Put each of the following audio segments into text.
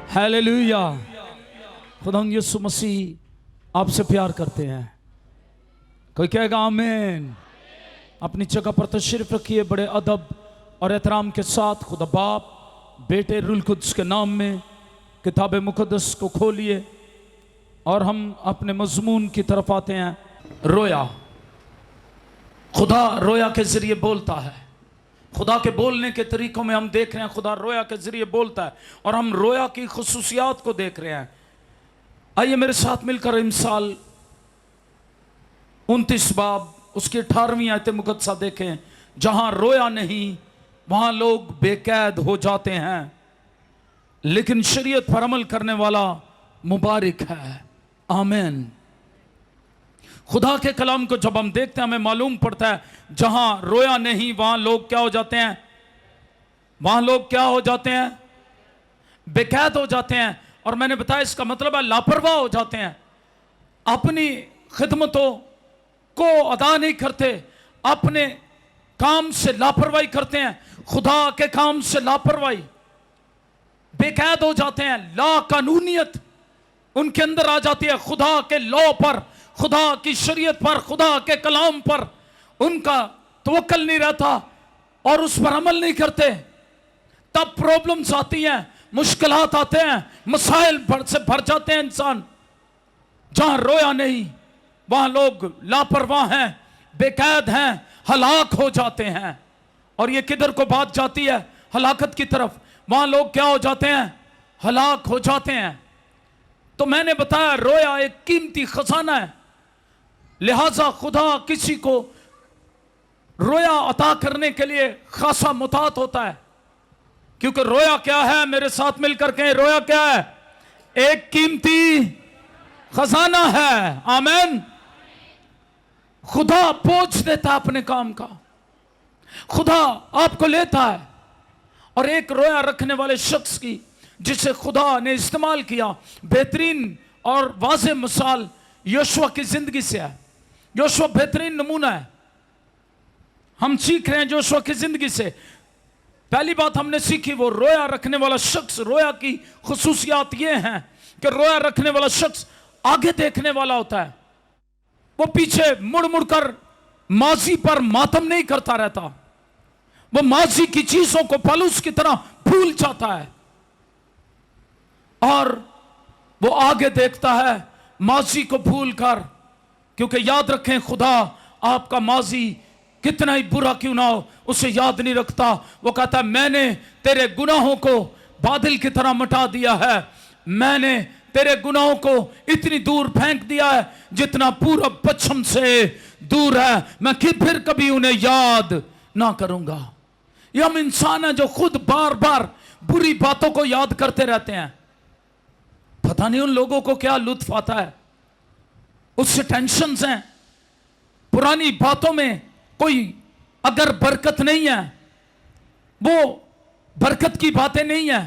Hallelujah. खुदा यीशु मसीह आपसे प्यार करते हैं। कोई कहेगा आमीन। अपनी जगह पर तशरीफ रखिए। बड़े अदब और एहतराम के साथ खुदा बाप बेटे रूह कुद्स के नाम में किताब मुकद्दस को खोलिए और हम अपने मजमून की तरफ आते हैं। रोया। खुदा रोया के जरिए बोलता है। खुदा के बोलने के तरीकों में हम देख रहे हैं खुदा रोया के जरिए बोलता है और हम रोया की खुसूसियात को देख रहे हैं। आइए मेरे साथ मिलकर इमसाल 29 बाब उसकी 18वीं आयत मुकद्दसा देखें। जहां रोया नहीं वहां लोग बेकैद हो जाते हैं, लेकिन शरीयत पर अमल करने वाला मुबारक है। आमीन। खुदा के कलाम को जब हम देखते हैं हमें मालूम पड़ता है जहां रोया नहीं वहां लोग क्या हो जाते हैं, वहां लोग क्या हो जाते हैं, बेकैद हो जाते हैं। और मैंने बताया इसका मतलब है लापरवाह हो जाते हैं, अपनी खिदमतों को अदा नहीं करते, अपने काम से लापरवाही करते हैं, खुदा के काम से लापरवाही, बेकैद हो जाते हैं। ला कानूनियत उनके अंदर आ जाती है। खुदा के लॉ पर, खुदा की शरीयत पर, खुदा के कलाम पर उनका तवक्कल नहीं रहता और उस पर अमल नहीं करते। तब प्रॉब्लम्स आती हैं, मुश्किलात आते हैं, मसाइल से भर जाते हैं इंसान। जहां रोया नहीं वहां लोग लापरवाह हैं, बेकैद हैं, हलाक हो जाते हैं। और ये किधर को बात जाती है? हलाकत की तरफ। वहां लोग क्या हो जाते हैं? हलाक हो जाते हैं। तो मैंने बताया रोया एक कीमती खजाना है, लिहाजा खुदा किसी को रोया अता करने के लिए खासा मुतात होता है। क्योंकि रोया क्या है? मेरे साथ मिलकर कहें, रोया क्या है? एक कीमती खजाना है। आमीन। खुदा पोंछ देता है अपने काम का, खुदा आपको लेता है। और एक रोया रखने वाले शख्स की जिसे खुदा ने इस्तेमाल किया, बेहतरीन और वाज़ेह मिसाल योशुआ की जिंदगी से है। योशुआ बेहतरीन नमूना है, हम सीख रहे हैं योशुआ की जिंदगी से। पहली बात हमने सीखी, वो रोया रखने वाला शख्स, रोया की खुसूसियात ये हैं कि रोया रखने वाला शख्स आगे देखने वाला होता है। वो पीछे मुड़ मुड़ कर माजी पर मातम नहीं करता रहता, वो माजी की चीजों को पलूस की तरह भूल जाता है और वो आगे देखता है माजी को भूल कर। क्योंकि याद रखें, खुदा आपका माजी कितना ही बुरा क्यों ना हो उसे याद नहीं रखता। वो कहता है मैंने तेरे गुनाहों को बादल की तरह मिटा दिया है, मैंने तेरे गुनाहों को इतनी दूर फेंक दिया है जितना पूरब पश्चिम से दूर है, मैं फिर कभी उन्हें याद ना करूंगा। ये हम इंसान हैं जो खुद बार बार बुरी बातों को याद करते रहते हैं। पता नहीं उन लोगों को क्या लुत्फ आता है, उससे टेंशन्स हैं। पुरानी बातों में कोई अगर बरकत नहीं है, वो बरकत की बातें नहीं है,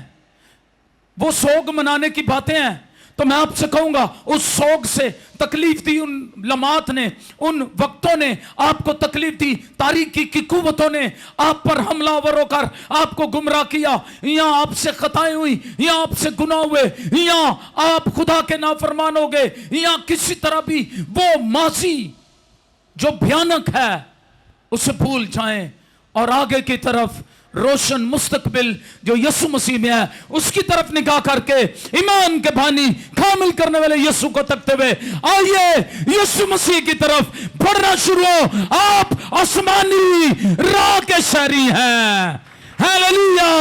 वो सोग मनाने की बातें हैं, तो मैं आपसे कहूंगा उस सोग से तकलीफ दी उन लम्हात ने, उन वक्तों ने आपको तकलीफ दी, तारीकी की कुव्वतों ने आप पर हमलावर होकर आपको गुमराह किया। यहां आपसे खताएं हुई, यहां आपसे गुनाह हुए, यहां आप खुदा के नाफरमान हो गए, यहां किसी तरह भी वो माजी जो भयानक है उसे भूल जाएं और आगे की तरफ रोशन मुस्तकबिल जो यीशु मसीह में है उसकी तरफ निगाह करके ईमान के बानी कामिल करने वाले यीशु को तकते हुए आइए यीशु मसीह की तरफ बढ़ना शुरू हो। आप आसमानी राह के शहरी हैं। हालेलुया।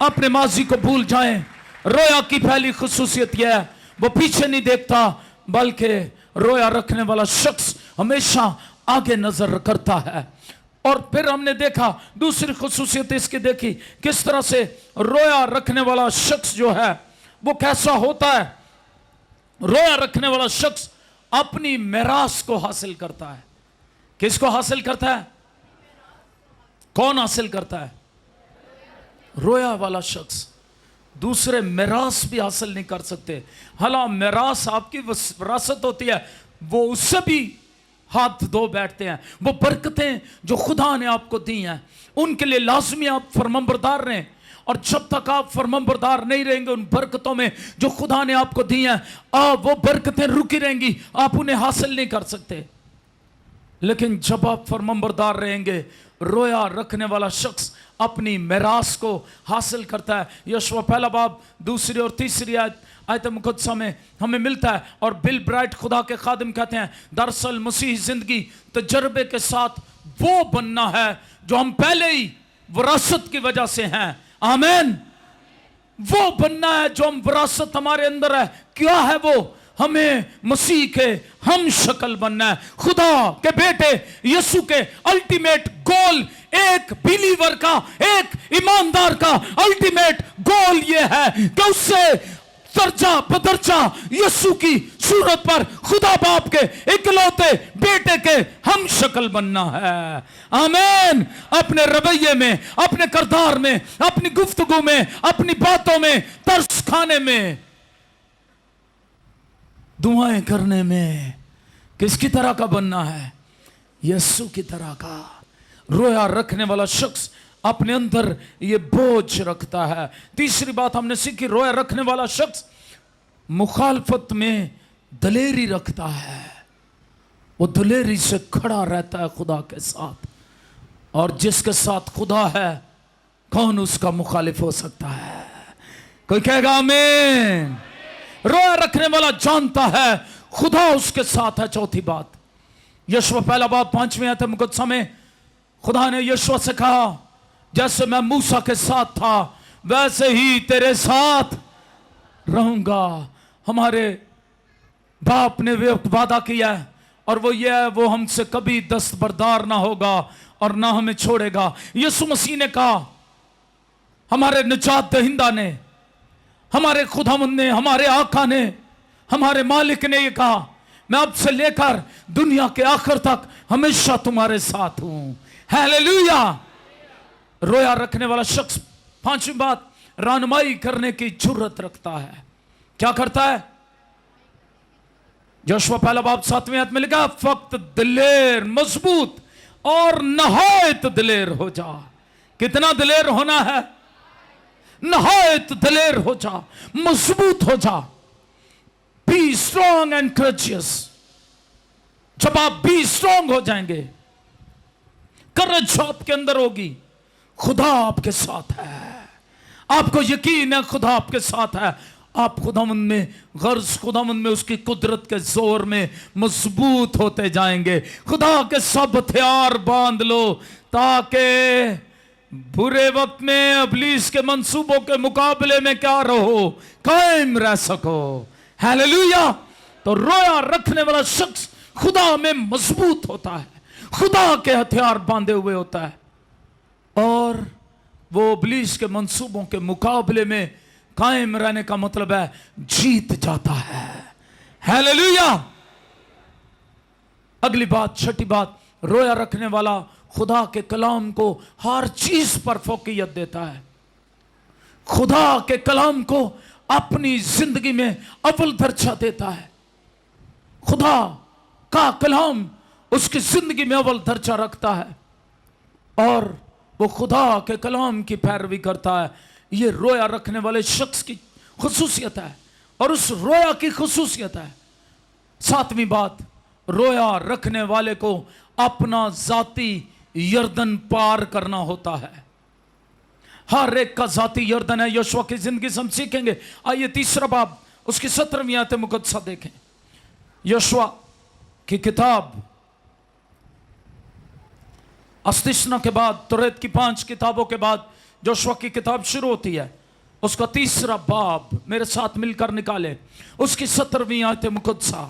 अपने माजी को भूल जाएं। रोया की पहली खुसूसियत यह है वो पीछे नहीं देखता, बल्कि रोया रखने वाला शख्स हमेशा आगे नजर करता है। और फिर हमने देखा दूसरी खुसूसियत इसकी देखी, किस तरह से रोया रखने वाला शख्स जो है वो कैसा होता है। रोया रखने वाला शख्स अपनी मिरास को हासिल करता है। किसको हासिल करता है? कौन हासिल करता है? रोया वाला शख्स। दूसरे मिरास भी हासिल नहीं कर सकते। हालांकि मिरास आपकी विरासत होती है, वो उससे भी हाथ धो बैठते हैं। वो बरकतें जो खुदा ने आपको दी हैं उनके लिए लाजमी आप फरमाबरदार रहें और जब तक आप फरमाबरदार नहीं रहेंगे उन बरकतों में जो खुदा ने आपको दी हैं, वो बरकतें रुकी रहेंगी, आप उन्हें हासिल नहीं कर सकते। लेकिन जब आप फरमाबरदार रहेंगे, रोया रखने वाला शख्स अपनी मिरास को हासिल करता है। यशवा पहला बाब 2 और 3 आयत मुकद्दसा में हमें मिलता है। और बिल ब्राइट खुदा के खादिम कहते हैं, दरअसल मसीह जिंदगी तजर्बे के साथ वो बनना है जो हम पहले ही विरासत की वजह से हैं। आमीन। वो बनना है जो हम विरासत हमारे अंदर है। क्या है वो? हमें मसीह के हम शक्ल बनना है। खुदा के बेटे यीशु के अल्टीमेट गोल, एक बिलीवर का, एक ईमानदार का अल्टीमेट गोल ये है कि उससे दर्जा बदर्जा यीशु की सूरत पर खुदा बाप के इकलौते बेटे के हम शक्ल बनना है। आमीन। अपने रवैये में, अपने किरदार में, अपनी गुफ्तगू में, अपनी बातों में, तर्स खाने में, दुआएं करने में किसकी तरह का बनना है? यीशु की तरह का। रोया रखने वाला शख्स अपने अंदर ये बोझ रखता है। तीसरी बात हमने सीखी, रोया रखने वाला शख्स मुखालफत में दलेरी रखता है। वो दलेरी से खड़ा रहता है खुदा के साथ, और जिसके साथ खुदा है कौन उसका मुखालिफ हो सकता है? कोई कहेगा आमीन। रोया रखने वाला जानता है खुदा उसके साथ है। चौथी बात, यशवा पहला बाब 5वें आयत मुकद्दसा में खुदा ने यशवा से कहा, जैसे मैं मूसा के साथ था वैसे ही तेरे साथ रहूंगा। हमारे बाप ने वे वादा किया है, और वो ये है, वो हमसे कभी दस्तबरदार ना होगा और ना हमें छोड़ेगा। यीशु मसीह ने कहा, हमारे निजात दहिंदा ने, हमारे खुदावंद ने, हमारे आका ने, हमारे मालिक ने ये कहा, मैं अब से लेकर दुनिया के आखिर तक हमेशा तुम्हारे साथ हूं। हालेलुया। रोया रखने वाला शख्स, पांचवी बात, रहनुमाई करने की जुर्रत रखता है। क्या करता है? यशवा पहला बाब 7वें आयत में लिखा, फक्त दिलेर, मजबूत और नहायत दिलेर हो जा। कितना दिलेर होना है? नहायत दिलेर हो जा, मजबूत हो जा। Be strong and courageous. जब आप बी स्ट्रॉन्ग हो जाएंगे, करेज आपके अंदर होगी, खुदा आपके साथ है, आपको यकीन है खुदा आपके साथ है, आप खुदावंद में, गर्ज खुदावंद में, उसकी कुदरत के जोर में मजबूत होते जाएंगे। खुदा के सब हथियार बांध लो ताकि बुरे वक्त में इब्लीस के मंसूबों के मुकाबले में क्या रहो, कायम रह सको। हालेलुया। तो रोया रखने वाला शख्स खुदा में मजबूत होता है, खुदा के हथियार बांधे हुए होता है, और वो इब्लीस के मंसूबों के मुकाबले में कायम रहने का मतलब है जीत जाता है। हालेलुया। अगली बात, छठी बात, रोया रखने वाला खुदा के कलाम को हर चीज पर फोकियत देता है। खुदा के कलाम को अपनी जिंदगी में अव्वल दर्जा देता है। खुदा का कलाम उसकी जिंदगी में अव्वल दर्जा रखता है, और वो खुदा के कलाम की पैरवी करता है। ये रोया रखने वाले शख्स की खुसूसियत है, और उस रोया की खुसूसियत है। सातवीं बात, रोया रखने वाले को अपना जाती यर्दन पार करना होता है। हर एक का जाती यर्दन है। यहोशू की जिंदगी से हम सीखेंगे। आइए तीसरा बाब, उसकी 17वीं आयत मुकद्दसा देखें। यहोशू की किताब अस्तिस्ना के बाद, तुरैत की 5 किताबों के बाद यहोशू की किताब शुरू होती है। उसका तीसरा बाब मेरे साथ मिलकर निकाले। उसकी 17वीं आयत मुकद्दसा।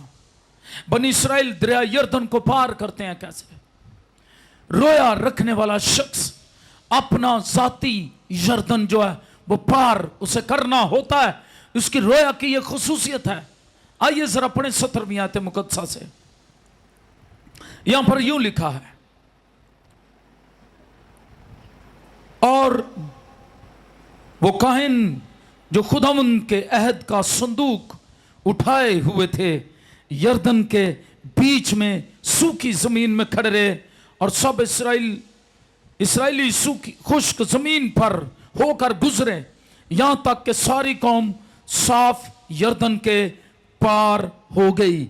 बनी इस्राएल दरिया यर्दन को पार करते हैं कैसे? रोया रखने वाला शख्स अपना जाती यर्दन जो है वो पार उसे करना होता है। उसकी रोया की यह खुसूसियत है। आइए जरा पढ़ें 17वीं आयत मुकद्दसा से। यहां पर यूं लिखा है, और वो काहिन जो खुदावंद के अहद का संदूक उठाए हुए थे यर्दन के बीच में सूखी जमीन में खड़े रहे, और सब इस्राएली सूखी खुश्क जमीन पर होकर गुजरे, यहां तक कि सारी कौम साफ यरदन के पार हो गई।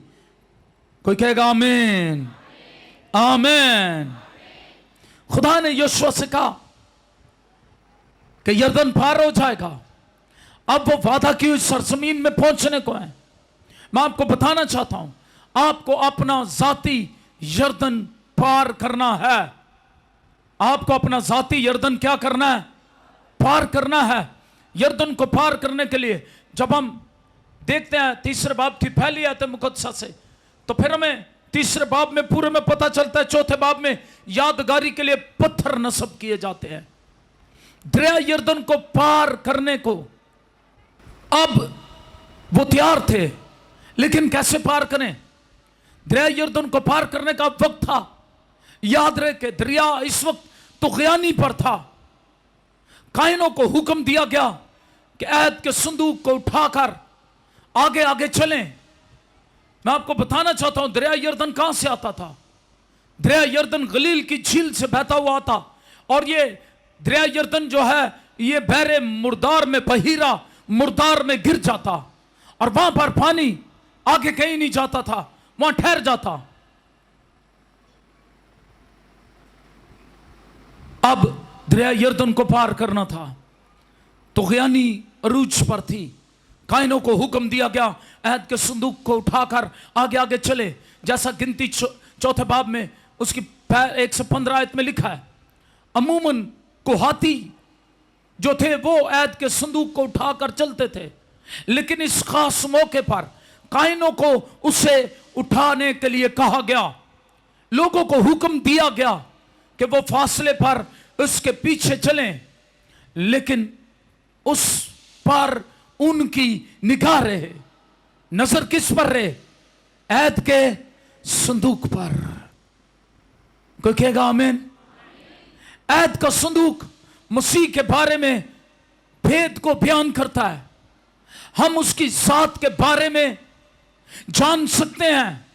कोई कहेगा आमीन, आमीन। खुदा ने यहोशू से कहा कि यरदन पार हो जाएगा। अब वो वादा की हुई सरजमीन में पहुंचने को है। मैं आपको बताना चाहता हूं, आपको अपना जाती यरदन पार करना है। आपको अपना जाती यरदन क्या करना है? पार करना है। यरदन को पार करने के लिए जब हम देखते हैं तीसरे बाब की पहली आयत मुकद्दसा से, तो फिर हमें तीसरे बाब में पूरे में पता चलता है, चौथे बाब में यादगारी के लिए पत्थर नस्ब किए जाते हैं दरिया यरदन को पार करने को। अब वो तैयार थे, लेकिन कैसे पार करें? दरिया यरदन को पार करने का वक्त था। याद रहे कि दरिया इस वक्त तुगयानी पर था। कायनों को हुक्म दिया गया कि ऐद के संदूक को उठाकर आगे आगे चलें। मैं आपको बताना चाहता हूं, दरिया यरदन कहां से आता था? दरिया यरदन गलील की झील से बहता हुआ आता, और ये दरिया यरदन जो है ये बहरे मुर्दार में, बहीरा मुर्दार में गिर जाता, और वहां पर पानी आगे कहीं नहीं जाता था, वहां ठहर जाता। अब दरिया यरदन को पार करना था, तुगयानी अरूज पर थी। कायनों को हुक्म दिया गया ऐद के संदूक को उठाकर आगे आगे चले, जैसा गिनती चौथे बाब में उसकी 115 आयत में लिखा है। अमूमन कोहाती जो थे वो ऐद के संदूक को उठाकर चलते थे, लेकिन इस खास मौके पर कायनों को उसे उठाने के लिए कहा गया। लोगों को हुक्म दिया गया कि वो फासले पर उसके पीछे चलें, लेकिन उस पर उनकी निगाह रहे, नजर किस पर रहे? ऐद के संदूक पर। कोई कहेगा आमीन। ऐद का संदूक मसीह के बारे में भेद को बयान करता है। हम उसकी जात के बारे में जान सकते हैं,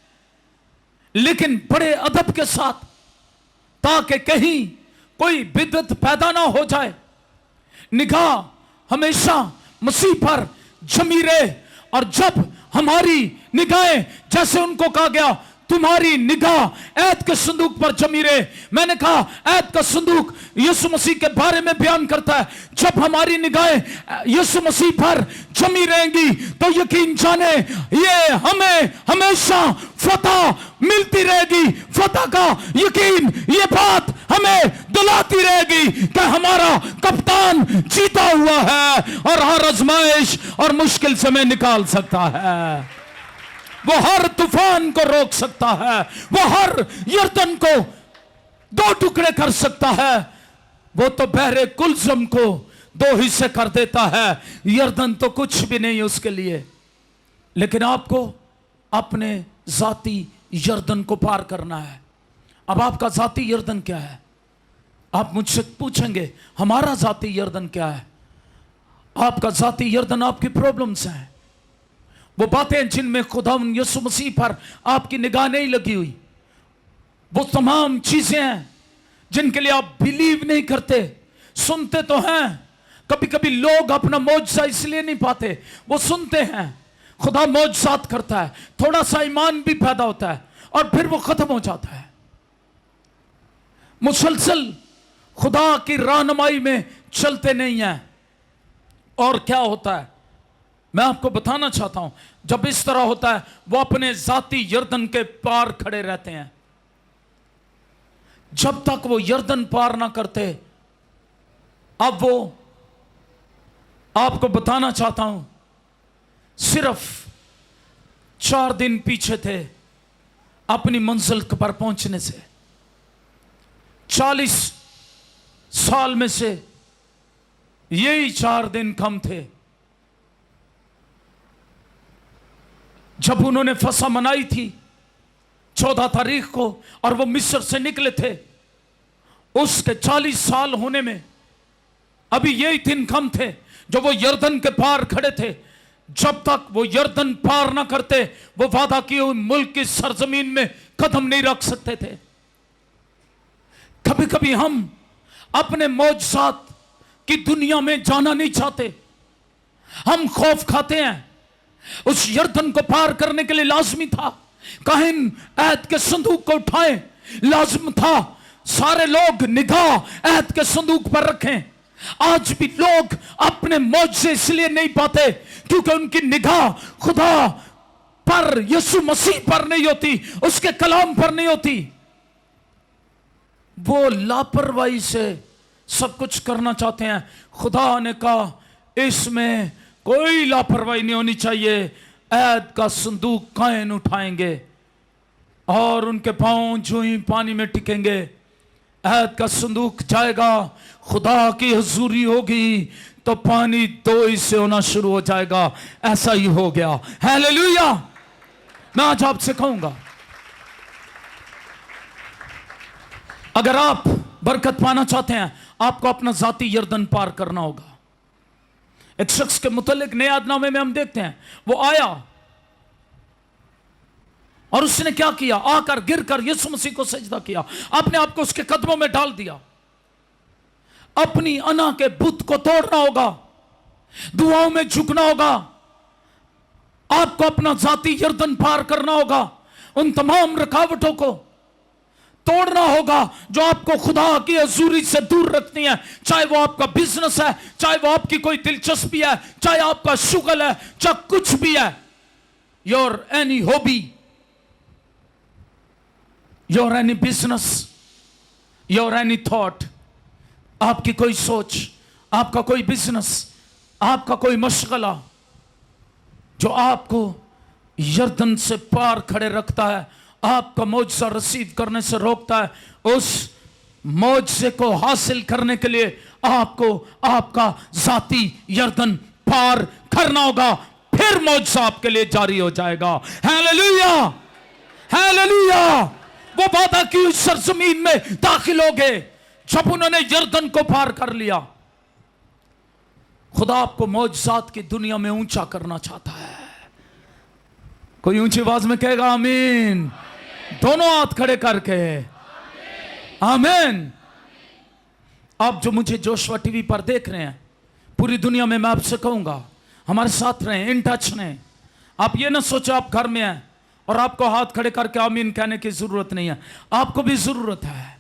लेकिन बड़े अदब के साथ, ताकि कहीं कोई बिदअत पैदा ना हो जाए। निगाह हमेशा मसीह पर जमी रहे, और जब हमारी निगाहें, जैसे उनको कहा गया तुम्हारी निगाह ऐद के संदूक पर जमी रहे, मैंने कहा ऐद का संदूक यीशु मसीह के बारे में बयान करता है। जब हमारी निगाहें यीशु मसीह पर जमी रहेंगी तो यकीन जाने ये हमें हमेशा फतह मिलती रहेगी। फतह का यकीन, ये बात हमें दिलाती रहेगी कि हमारा कप्तान जीता हुआ है और हर आजमाइश और मुश्किल से हमें निकाल सकता है। वो हर तूफान को रोक सकता है, वो हर यरदन को दो टुकड़े कर सकता है, वो तो बहरे कुलजम को दो हिस्से कर देता है। यरदन तो कुछ भी नहीं उसके लिए, लेकिन आपको अपने जाती यरदन को पार करना है। अब आपका जाती यरदन क्या है? आप मुझसे पूछेंगे हमारा जाती यरदन क्या है? आपका जाती यरदन आपकी प्रॉब्लम्स हैं, वो बातें जिनमें खुदा यीशु मसीह पर आपकी निगाह नहीं लगी हुई, वो तमाम चीजें हैं जिनके लिए आप बिलीव नहीं करते। सुनते तो हैं, कभी कभी लोग अपना मौजज़ा इसलिए नहीं पाते, वो सुनते हैं, खुदा मौजज़ात करता है, थोड़ा सा ईमान भी पैदा होता है और फिर वो खत्म हो जाता है। मुसलसल खुदा की रहनुमाई में चलते नहीं हैं। और क्या होता है मैं आपको बताना चाहता हूं, जब इस तरह होता है वो अपने जाती यरदन के पार खड़े रहते हैं। जब तक वो यरदन पार ना करते, अब वो आपको बताना चाहता हूं, सिर्फ 4 दिन पीछे थे अपनी मंजिल पर पहुंचने से। 40 साल में से यही 4 दिन कम थे। जब उन्होंने फसह मनाई थी 14 तारीख को और वो मिस्र से निकले थे, उसके 40 साल होने में अभी यही दिन कम थे जो वो यरदन के पार खड़े थे। जब तक वो यरदन पार ना करते, वो वादा किए हुए मुल्क की सरजमीन में कदम नहीं रख सकते थे। कभी कभी हम अपने मौजज़ात की दुनिया में जाना नहीं चाहते, हम खौफ खाते हैं। उस यरदन को पार करने के लिए लाजमी था काहिन ऐद के संदूक को उठाएं, लाजम था सारे लोग निगाह ऐद के संदूक पर रखें। आज भी लोग अपने मौजे इसलिए नहीं पाते क्योंकि उनकी निगाह खुदा पर, यीशु मसीह पर नहीं होती, उसके कलाम पर नहीं होती। वो लापरवाही से सब कुछ करना चाहते हैं। खुदा ने कहा इसमें कोई लापरवाही नहीं होनी चाहिए। ऐद का संदूक कायन उठाएंगे और उनके पांव जो ही पानी में टिकेंगे, ऐद का संदूक जाएगा, खुदा की हजूरी होगी तो पानी दो हिस्से होना शुरू हो जाएगा। ऐसा ही हो गया। हालेलुया। मैं आज आपसे कहूंगा, अगर आप बरकत पाना चाहते हैं, आपको अपना जाती यरदन पार करना होगा। एक शख्स के मुतल्लिक नए आदनामे में हम देखते हैं, वो आया और उसने क्या किया, आकर गिरकर यीशु मसीह को सजदा किया, अपने आप को उसके कदमों में डाल दिया। अपनी अना के बुत को तोड़ना होगा, दुआओं में झुकना होगा, आपको अपना जाती यरदन पार करना होगा, उन तमाम रुकावटों को तोड़ना होगा जो आपको खुदा की हजूरी से दूर रखती है। चाहे वो आपका बिजनेस है, चाहे वो आपकी कोई दिलचस्पी है, चाहे आपका शुगल है, चाहे कुछ भी है, your any hobby, your any business, your any thought, आपकी कोई सोच, आपका कोई बिजनेस, आपका कोई मशगला जो आपको यरदन से पार खड़े रखता है, आपका मौजज़ा रसीद करने से रोकता है, उस मौजज़े को हासिल करने के लिए आपको आपका जाती यरदन पार करना होगा, फिर मौजज़ा आपके लिए जारी हो जाएगा। Hallelujah, hallelujah. वो वादा की उस सरजमीन में दाखिल हो गए जब उन्होंने यरदन को पार कर लिया। खुदा आपको मौजज़ात की दुनिया में ऊंचा करना चाहता है। कोई ऊंची आवाज में कहेगा आमीन। दोनों हाथ खड़े करके आमीन। आप जो मुझे जोशुआ टीवी पर देख रहे हैं, पूरी दुनिया में मैं आपसे कहूंगा, हमारे साथ रहें, इन टच रहें। आप ये ना सोचो आप घर में हैं और आपको हाथ खड़े करके आमीन कहने की जरूरत नहीं है, आपको भी जरूरत है।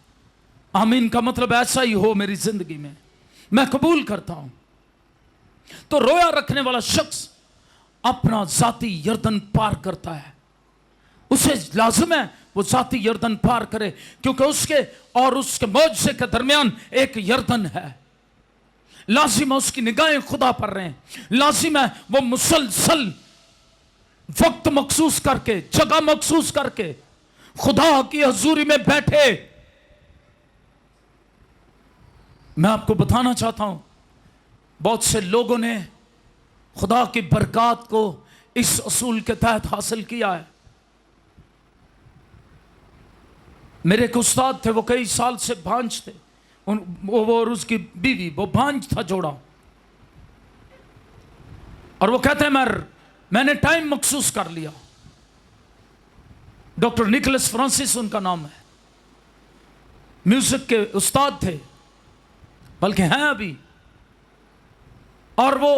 आमीन का मतलब ऐसा ही हो मेरी जिंदगी में, मैं कबूल करता हूं। तो रोया रखने वाला शख्स अपना जाती यरदन पार करता है, उसे लाजिम है वो जाती यरदन पार करे, क्योंकि उसके और उसके मौजज़े के दरमियान एक यरदन है। लाजिम है उसकी निगाहें खुदा पर रहें, लाजिम है वो मुसलसल वक्त मखसूस करके, जगह मखसूस करके खुदा की हजूरी में बैठे। मैं आपको बताना चाहता हूं, बहुत से लोगों ने खुदा की बरकत को इस असूल के तहत हासिल किया है। मेरे एक उस्ताद थे, वो कई साल से भांज थे, वो और उसकी बीवी, वो भांज था जोड़ा, और वो कहते हैं मैंने टाइम मखसूस कर लिया। डॉक्टर निकोलस फ्रांसिस उनका नाम है, म्यूजिक के उस्ताद थे, बल्कि हैं अभी। और वो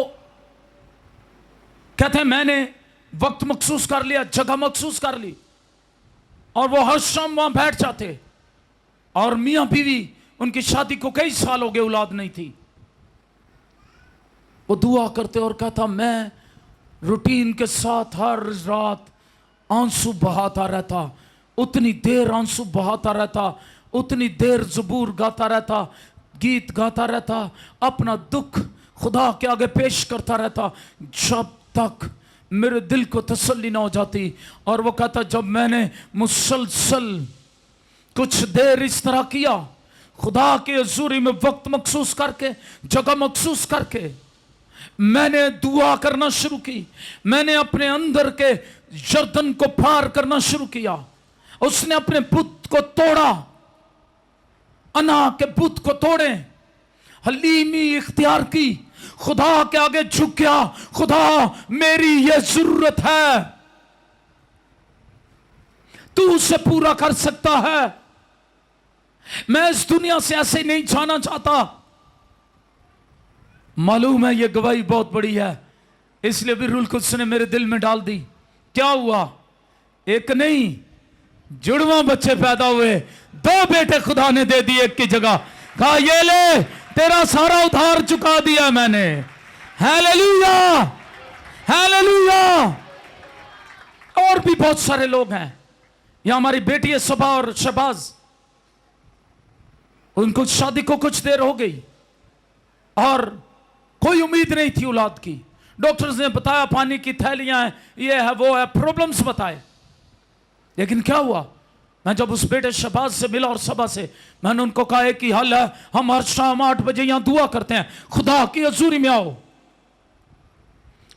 कहते हैं मैंने वक्त मखसूस कर लिया, जगह मखसूस कर ली, और वो हर शाम वहां बैठ जाते। और मियां बीवी, उनकी शादी को कई साल हो गए, औलाद नहीं थी। वो दुआ करते और कहता मैं रूटीन के साथ हर रात आंसू बहाता रहता, उतनी देर आंसू बहाता रहता, उतनी देर ज़बूर गाता रहता, गीत गाता रहता, अपना दुख खुदा के आगे पेश करता रहता, जब तक मेरे दिल को तसल्ली ना हो जाती। और वो कहता जब मैंने मुसलसल कुछ देर इस तरह किया, खुदा के हजूरी में वक्त मखसूस करके, जगह मखसूस करके, मैंने दुआ करना शुरू की, मैंने अपने अंदर के यरदन को पार करना शुरू किया। उसने अपने बुत को तोड़ा, अना के बुत को तोड़े, हलीमी इख्तियार की, खुदा के आगे झुक गया, खुदा मेरी ये जरूरत है, तू उसे पूरा कर सकता है, मैं इस दुनिया से ऐसे नहीं जाना चाहता। मालूम है ये गवाही बहुत बड़ी है, इसलिए भी रूल कुछ ने मेरे दिल में डाल दी। क्या हुआ? एक नहीं, जुड़वा बच्चे पैदा हुए, 2 बेटे खुदा ने दे दिए एक की जगह। कहा ये ले, तेरा सारा उधार चुका दिया मैंने। Hallelujah, hallelujah. और भी बहुत सारे लोग हैं। यहां हमारी बेटी है सबा और शहबाज, उनको शादी को कुछ देर हो गई और कोई उम्मीद नहीं थी औलाद की। डॉक्टर्स ने बताया पानी की थैलियां हैं, ये है वो है, प्रॉब्लम्स बताए। लेकिन क्या हुआ, मैं जब उस बेटे शहबाज से मिला और सबा से, मैंने उनको कहा कि हल है, हम हर शाम 8 बजे यहां दुआ करते हैं, खुदा की हजूरी में आओ।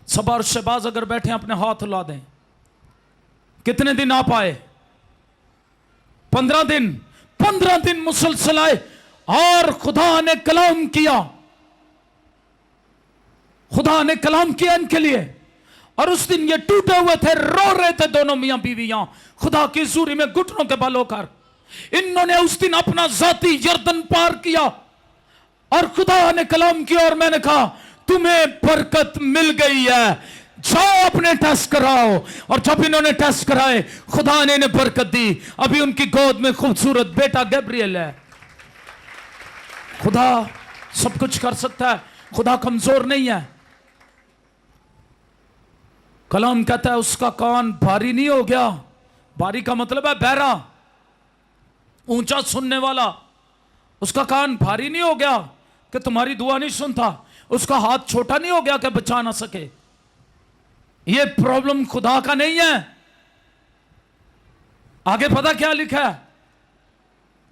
सबा और शहबाज अगर बैठे अपने हाथ हिला दें। कितने दिन आप आए? 15 दिन। 15 दिन मुसलसल आए और खुदा ने कलाम किया, खुदा ने कलाम किया इनके लिए। और उस दिन ये टूटे हुए थे, रो रहे थे दोनों मियां बीवी यहां खुदा की हजूरी में घुटनों के बल होकर। इन्होंने उस दिन अपना जाती यर्दन पार किया और खुदा ने कलाम किया और मैंने कहा तुम्हें बरकत मिल गई है, जाओ अपने टेस्ट कराओ। और जब इन्होंने टेस्ट कराए खुदा ने इन्हें बरकत दी। अभी उनकी गोद में खूबसूरत बेटा गैब्रियल है। खुदा सब कुछ कर सकता है, खुदा कमजोर नहीं है। कलाम कहता है उसका कान भारी नहीं हो गया। भारी का मतलब है बहरा, ऊंचा सुनने वाला। उसका कान भारी नहीं हो गया कि तुम्हारी दुआ नहीं सुनता। उसका हाथ छोटा नहीं हो गया कि बचा ना सके। यह प्रॉब्लम खुदा का नहीं है। आगे पता क्या लिखा है?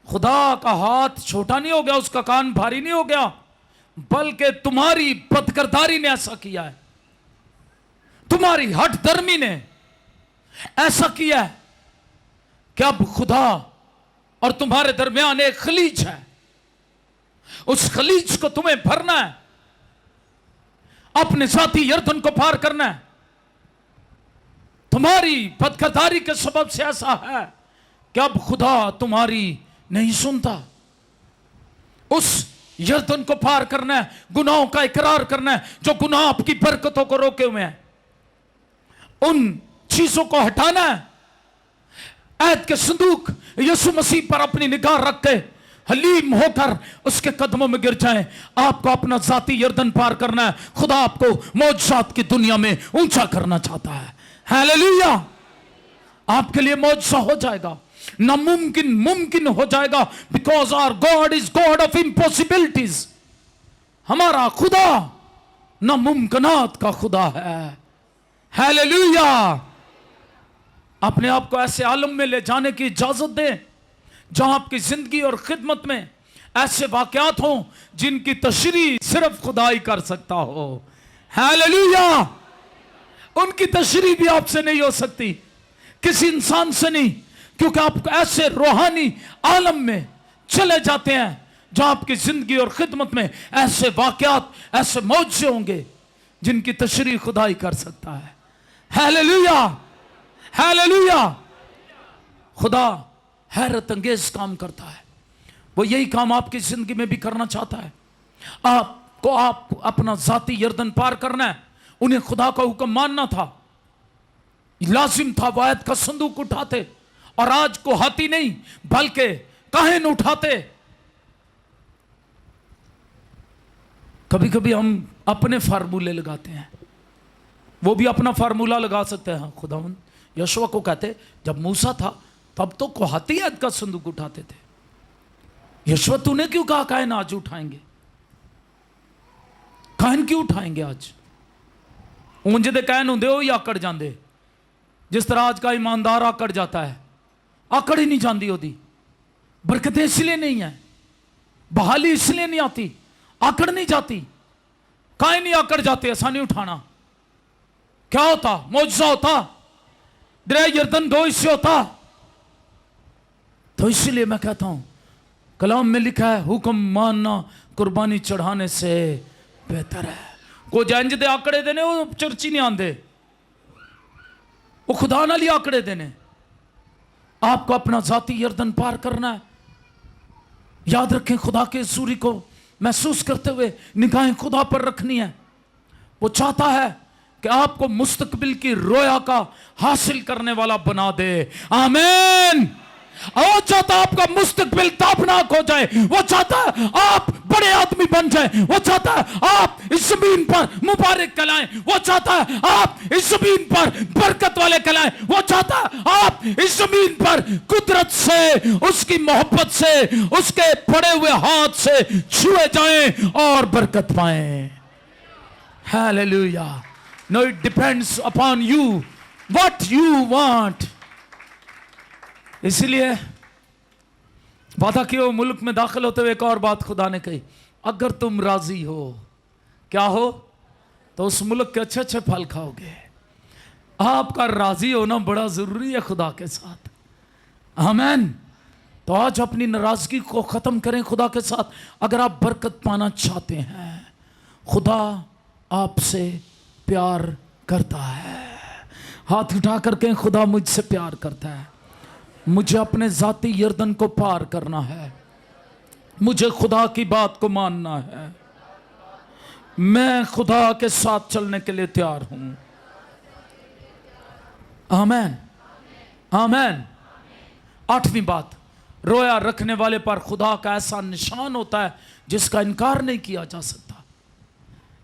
खुदा का हाथ छोटा नहीं हो गया, उसका कान भारी नहीं हो गया, बल्कि तुम्हारी बदकिरदारी ने ऐसा किया है, तुम्हारी हठ धर्मी ने ऐसा किया है कि अब खुदा और तुम्हारे दरमियान एक खलीज है। उस खलीज को तुम्हें भरना है, अपने साथी यर्दन को पार करना है। तुम्हारी बदकिरदारी के सबब से ऐसा है कि अब खुदा तुम्हारी नहीं सुनता। उस यर्दन को पार करना है, गुनाहों का इकरार करना है जो गुनाह आपकी बरकतों को रोके हुए हैं। उन चीजों को हटाना है। ऐद के संदूक यीशु मसीह पर अपनी निगाह रख के हलीम होकर उसके कदमों में गिर जाएं। आपको अपना जाती यर्दन पार करना है। खुदा आपको मौजज़ात की दुनिया में ऊंचा करना चाहता है। हालेलुया। आपके लिए मौजज़ा हो जाएगा, नामुमकिन मुमकिन हो जाएगा। Because our God is God of impossibilities. हमारा खुदा नामुमकिनात का खुदा है। हालेलुया। अपने आप को ऐसे आलम में ले जाने की इजाजत दें जहां आपकी जिंदगी और खिदमत में ऐसे वाकयात हों जिनकी तशरीह सिर्फ खुदा ही कर सकता हो। हालेलुया। उनकी तशरीह भी आपसे नहीं हो सकती, किसी इंसान से नहीं, क्योंकि आप ऐसे रूहानी आलम में चले जाते हैं जहां आपकी जिंदगी और खिदमत में ऐसे वाकयात, ऐसे मौजज़े होंगे जिनकी तशरीह खुदा ही कर सकता है। Hallelujah, hallelujah. खुदा हैरत अंगेज काम करता है। वो यही काम आपकी जिंदगी में भी करना चाहता है। आपको आप अपना जाती यर्दन पार करना है। उन्हें खुदा का हुक्म मानना था, लाजिम था। वायद का संदूक उठाते और आज को हाथी नहीं बल्कि काहिन उठाते। कभी कभी हम अपने फार्मूले लगाते हैं, वो भी अपना फार्मूला लगा सकते हैं। खुदावंद यहोशू को कहते जब मूसा था तब तो कोहाती ऐद का संदूक उठाते थे। यहोशू तूने क्यों कहा काहिन आज उठाएंगे? काहिन क्यों उठाएंगे आज? ऊंजे दे काहिन होंदे हो या आकड़ जाते, जिस तरह आज का ईमानदार आकड़ जाता है। आकड़ ही नहीं जाती होती। बरकतें इसलिए नहीं है, बहाली इसलिए नहीं आती, आकड़ नहीं जाती। काहिन नहीं आकड़ जाते, ऐसा नहीं उठाना। क्या होता? मौजज़ा होता, दरिया यर्दन दो इससे होता। तो इसलिए मैं कहता हूं, कलाम में लिखा है हुक्म मानना कुर्बानी चढ़ाने से बेहतर है। को जंज दे आंकड़े देने वो चर्ची नहीं आंदे, वो खुदा नाल ही आंकड़े देने। आपको अपना जाती यर्दन पार करना है। याद रखें खुदा के सूरी को महसूस करते हुए निगाहें खुदा पर रखनी है। वो चाहता है कि आपको मुस्तकबिल की रोया का हासिल करने वाला बना दे। आमीन। वो चाहता आपका मुस्तकबिल ताबनाक हो जाए, वो चाहता आप बड़े आदमी बन जाए, वो चाहता आप इस जमीन पर मुबारक कहलाएं, वो चाहता आप इस जमीन पर बरकत वाले कहलाएं, वो चाहता आप इस जमीन पर कुदरत से, उसकी मोहब्बत से, उसके पड़े हुए हाथ से छुए जाएं और बरकत पाएं। Hallelujah. No, it depends upon you what you want. इसलिए वादा किए मुल्क में दाखिल होते हुए एक और बात खुदा ने कही, अगर तुम राजी हो, क्या हो, तो उस मुल्क के अच्छे अच्छे फल खाओगे। आपका राजी होना बड़ा जरूरी है खुदा के साथ। आमीन। तो आज अपनी नाराजगी को खत्म करें खुदा के साथ। अगर आप बरकत पाना चाहते हैं, खुदा आपसे प्यार करता है। हाथ उठा करके खुदा मुझसे प्यार करता है। मुझे अपने जाती यर्दन को पार करना है, मुझे खुदा की बात को मानना है, मैं खुदा के साथ चलने के लिए तैयार हूं। आमीन, आमीन। 8वीं बात, रोया रखने वाले पर खुदा का ऐसा निशान होता है जिसका इनकार नहीं किया जा सकता।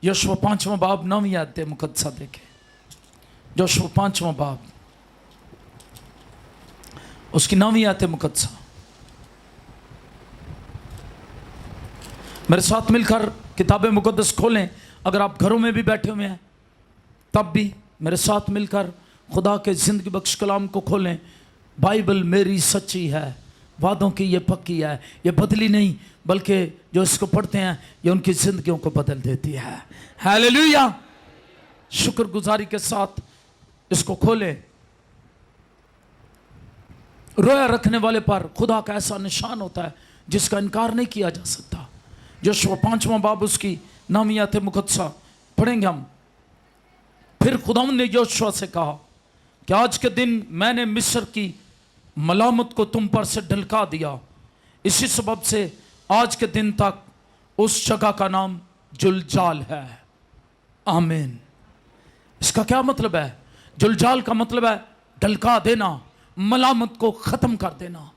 यशवा 5वां बाब 9वीं आयत मुकद्दसा देखें। यशवा 5वां बाब उसकी 9वीं आयत मुकद्दसा। मेरे साथ मिलकर किताबे मुकद्दस खोलें। अगर आप घरों में भी बैठे हुए हैं तब भी मेरे साथ मिलकर खुदा के जिंदगी बख्श कलाम को खोलें। बाइबल मेरी सच्ची है, वादों की ये पक्की है, ये बदली नहीं, बल्कि जो इसको पढ़ते हैं ये उनकी जिंदगियों को बदल देती है। हालेलुया। शुक्रगुजारी के साथ इसको खोलें। रोया रखने वाले पर खुदा का ऐसा निशान होता है जिसका इनकार नहीं किया जा सकता। यशवा 5वां बाब उसकी 9वीं आयत मुकद्दसा पढ़ेंगे हम। फिर खुदा ने यहोशू से कहा कि आज के दिन मैंने मिस्र की मलामत को तुम पर से ढलका दिया, इसी सबब से आज के दिन तक उस जगह का नाम जुलजाल है। आमीन। इसका क्या मतलब है? जुलजाल का मतलब है ढलका देना, मलामत को खत्म कर देना।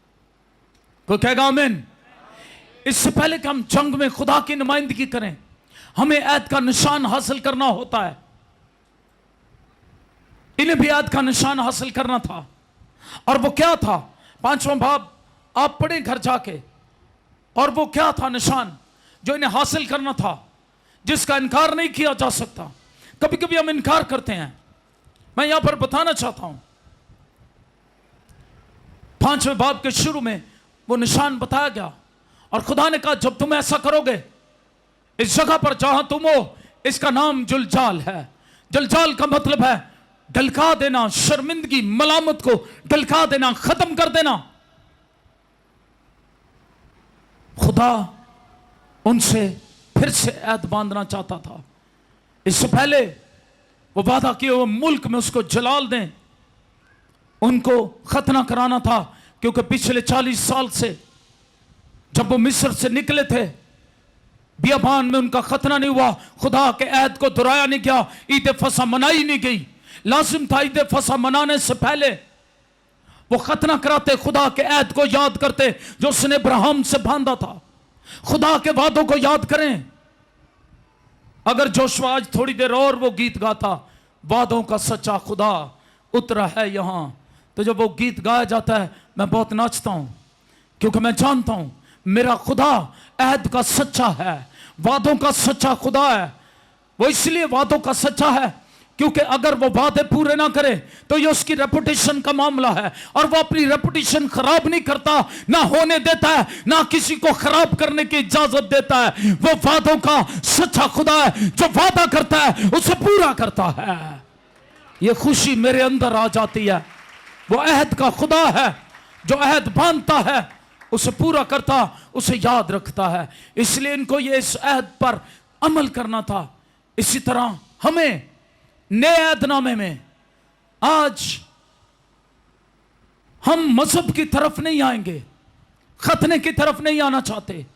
कोई कहेगा आमीन। इससे पहले कि हम जंग में खुदा की नुमाइंदगी करें, हमें ऐद का निशान हासिल करना होता है। इन्हें भी ऐद का निशान हासिल करना था। और वो क्या था? 5वां बाब आप पढ़ें घर जाके। और वो क्या था निशान जो इन्हें हासिल करना था, जिसका इनकार नहीं किया जा सकता। कभी कभी हम इनकार करते हैं। मैं यहां पर बताना चाहता हूं, 5वें बाब के शुरू में वो निशान बताया गया और खुदा ने कहा जब तुम ऐसा करोगे, इस जगह पर जहां तुम हो इसका नाम जुलजाल है। जुलजाल का मतलब है ढलका देना, शर्मिंदगी, मलामत को ढलका देना, खत्म कर देना। खुदा उनसे फिर से ऐद बांधना चाहता था। इससे पहले वो वादा किए वो मुल्क में उसको जलाल दें, उनको खतना कराना था, क्योंकि पिछले 40 साल से जब वो मिस्र से निकले थे, बियाबान में उनका खतना नहीं हुआ, खुदा के ऐद को दोहराया नहीं गया, ईद फसा मनाई नहीं गई। लाजिम था ईद फसा मनाने से पहले वो खतना कराते, खुदा के ऐद को याद करते जो उसने अब्राहम से बांधा था। खुदा के वादों को याद करें। अगर जोशुआ आज थोड़ी देर और वो गीत गाता, वादों का सच्चा खुदा उतरा है यहां, तो जब वो गीत गाया जाता है मैं बहुत नाचता हूं, क्योंकि मैं जानता हूं मेरा खुदा ऐद का सच्चा है, वादों का सच्चा खुदा है। वो इसलिए वादों का सच्चा है क्योंकि अगर वो वादे पूरे ना करे तो ये उसकी रेपुटेशन का मामला है, और वो अपनी रेपुटेशन खराब नहीं करता, ना होने देता है, ना किसी को खराब करने की इजाजत देता है। वो वादों का सच्चा खुदा है, जो वादा करता है उसे पूरा करता है। ये खुशी मेरे अंदर आ जाती है। वो अहद का खुदा है, जो अहद बांधता है उसे पूरा करता, उसे याद रखता है। इसलिए इनको ये इस अहद पर अमल करना था। इसी तरह हमें नए अहदनामे में आज हम मजहब की तरफ नहीं आएंगे, खतने की तरफ नहीं आना चाहते।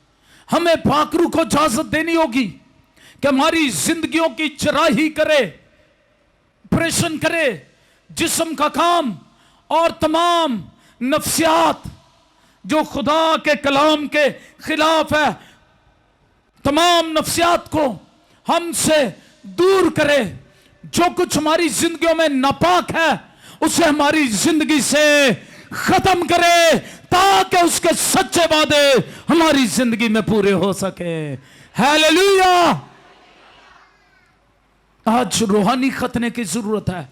हमें पाकरू को इजाजत देनी होगी कि हमारी जिंदगियों की चराही करे, ऑपरेशन करे, जिस्म का काम और तमाम नफ्सियात जो खुदा के कलाम के खिलाफ है, तमाम नफ्सियात को हमसे दूर करे। जो कुछ हमारी जिंदगियों में नापाक है उसे हमारी जिंदगी से खत्म करे, ताकि उसके सच्चे वादे हमारी जिंदगी में पूरे हो सके। हालेलुया। आज रूहानी खतने की जरूरत है।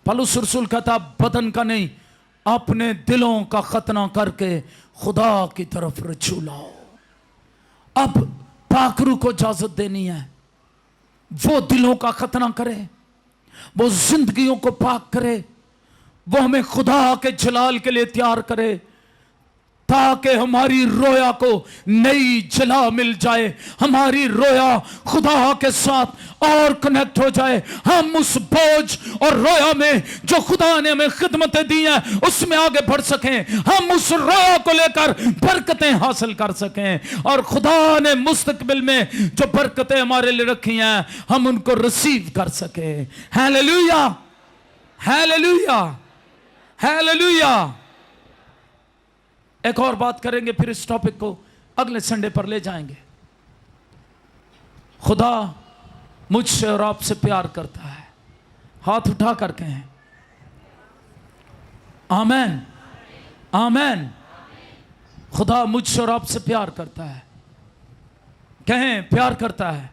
पौलुस रसूल कहता बदन का नहीं, अपने दिलों का खतना करके खुदा की तरफ रुजू लाओ। अब पाकरू को इजाजत देनी है, वो दिलों का खतना करे, वो जिंदगियों को पाक करे, वो हमें खुदा के जलाल के लिए तैयार करे, ताकि हमारी रोया को नई जला मिल जाए, हमारी रोया खुदा के साथ और कनेक्ट हो जाए। हम उस बोझ और रोया में जो खुदा ने हमें खिदमतें दी हैं उसमें आगे बढ़ सकें, हम उस रोया को लेकर बरकतें हासिल कर सकें, और खुदा ने मुस्तकबिल में जो बरकतें हमारे लिए रखी हैं हम उनको रिसीव कर सकें। Hallelujah, hallelujah, hallelujah. एक और बात करेंगे, फिर इस टॉपिक को अगले संडे पर ले जाएंगे। खुदा मुझसे और आपसे प्यार करता है। हाथ उठा कर कहें आमेन, आमेन। खुदा मुझसे और आपसे प्यार करता है। कहें प्यार करता है।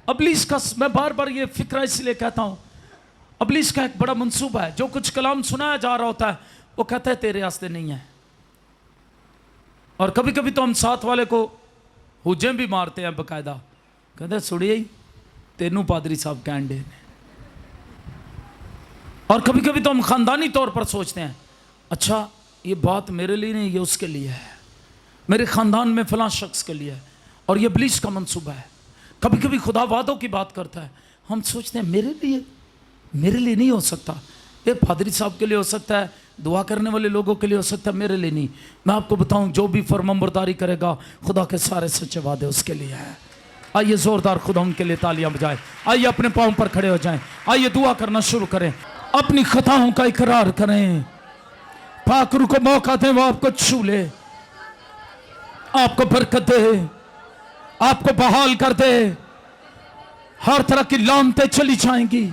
इब्लीस का, मैं बार बार ये फिक्र इसलिए कहता हूं, इब्लीस का एक बड़ा मंसूबा है। जो कुछ कलाम सुनाया जा रहा होता है वो कहता है तेरे रास्ते नहीं है, और कभी कभी तो हम साथ वाले को हुज्जे भी मारते हैं बकायदा, कहते सुनिए ही तेनू पादरी साहब कहन दे। और कभी कभी तो हम खानदानी तौर पर सोचते हैं अच्छा ये बात मेरे लिए नहीं, ये उसके लिए है, मेरे खानदान में फलां शख्स के लिए है, और ये इब्लीस का मंसूबा है। कभी कभी खुदा वादों की बात करता है, हम सोचते हैं मेरे लिए नहीं हो सकता, ये पादरी साहब के लिए हो सकता है, दुआ करने वाले लोगों के लिए हो सकता है, मेरे लिए नहीं। मैं आपको बताऊं, जो भी फरमाबरदारी करेगा खुदा के सारे सच्चे वादे उसके लिए है। आइए जोरदार खुदा उनके लिए तालियां बजाएं। आइए अपने पांव पर खड़े हो जाएं। आइए दुआ करना शुरू करें, अपनी खताओं का इकरार करें। पाकरू को मौका दें, वो आपको छू ले, आपको बरकत दे, आपको बहाल कर दे। हर तरह की लानतें चली जाएंगी।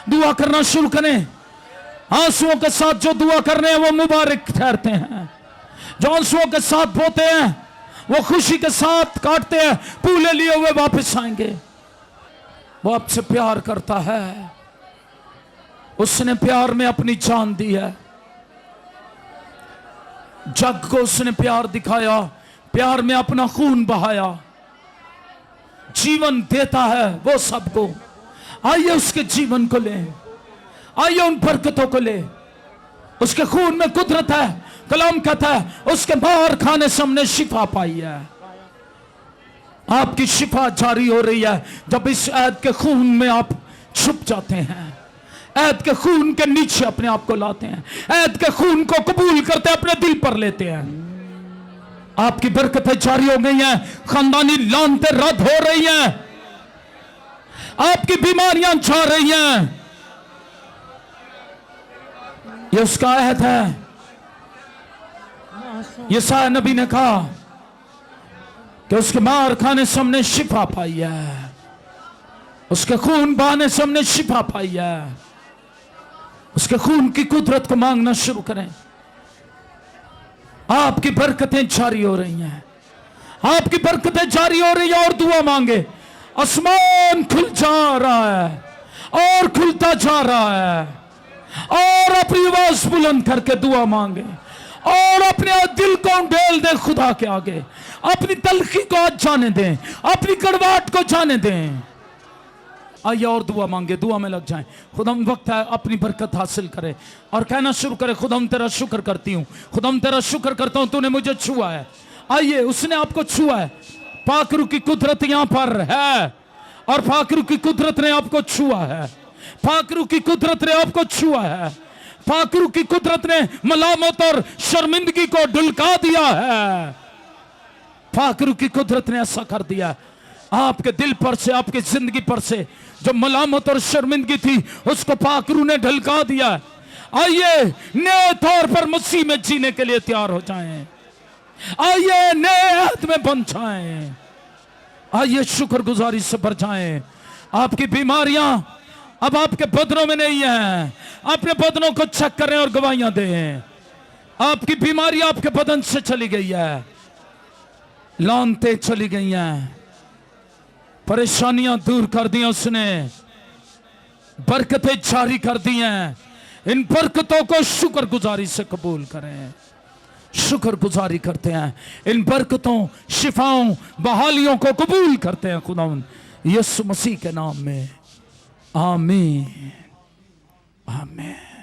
दुआ करना शुरू करें। आंसुओं के साथ जो दुआ करने हैं वो मुबारक ठहरते हैं, जो आंसुओं के साथ बोते हैं वो खुशी के साथ काटते हैं, पूले लिए हुए वापस आएंगे। वो आपसे प्यार करता है, उसने प्यार में अपनी जान दी है, जग को उसने प्यार दिखाया, प्यार में अपना खून बहाया, जीवन देता है वो सबको। आइए उसके जीवन को लें, आइए उन बरकतों को ले। उसके खून में कुदरत है। कलाम कहता है उसके मार खाने से हमने शिफा पाई है। आपकी शिफा जारी हो रही है जब इस ऐद के खून में आप छुप जाते हैं, ऐद के खून के नीचे अपने आप को लाते हैं, ऐद के खून को कबूल करते अपने दिल पर लेते हैं। आपकी बरकतें जारी हो गई हैं, खानदानी लानतें रद्द हो रही हैं, आपकी बीमारियां जा रही हैं। ये उसका अहद है। यशायाह नबी ने कहा कि उसके मार खाने से हमने शिफा पाई है, उसके खून बहाने से हमने शिफा पाई है। उसके खून की कुदरत को मांगना शुरू करें। आपकी बरकतें जारी हो रही हैं, आपकी बरकतें जारी हो रही हैं। और दुआ मांगे, आसमान खुल जा रहा है और खुलता जा रहा है। और अपनी आवाज बुलंद करके दुआ मांगे और अपने दिल को ढेल दे खुदा के आगे, अपनी तलखी को आज जाने दें, अपनी कड़वाहट को जाने दें। आइए और दुआ मांगे, दुआ में लग जाएं। खुदाम वक्त है अपनी बरकत हासिल करे और कहना शुरू करे, खुदाम तेरा शुक्र करती हूँ, खुदाम तेरा शुक्र करता हूँ, तूने मुझे छुआ है। आइए, उसने आपको छुआ है। पाकरू की कुदरत यहाँ पर है और पाकरू की कुदरत ने आपको छुआ है। पाकरू की कुदरत ने आपको छुआ है। पाकरू की कुदरत ने मलामत और शर्मिंदगी को ढुलका दिया है। पाकरू की कुदरत ने ऐसा कर दिया। आपके दिल पर से, आपकी जिंदगी पर से जो मलामत और शर्मिंदगी थी, उसको पाकरू ने ढलका दिया। आइए नए तौर पर मसीह में जीने के लिए तैयार हो जाएं। आइए नए अहद में बन जाएं। आइए शुक्रगुजारी से भर जाएं। आपकी बीमारियां अब आपके बदनों में नहीं है। अपने बदनों को चेक करें और गवाहियां दें। आपकी बीमारी आपके बदन से चली गई है, लानतें चली गई हैं, परेशानियां दूर कर दी उसने, बरकतें जारी कर दी हैं। इन बरकतों को शुक्रगुजारी से कबूल करें। शुक्रगुजारी करते हैं, इन बरकतों, शिफाओं, बहालियों को कबूल करते हैं खुदावंद यीशु मसीह के नाम में। आमीन, आमीन।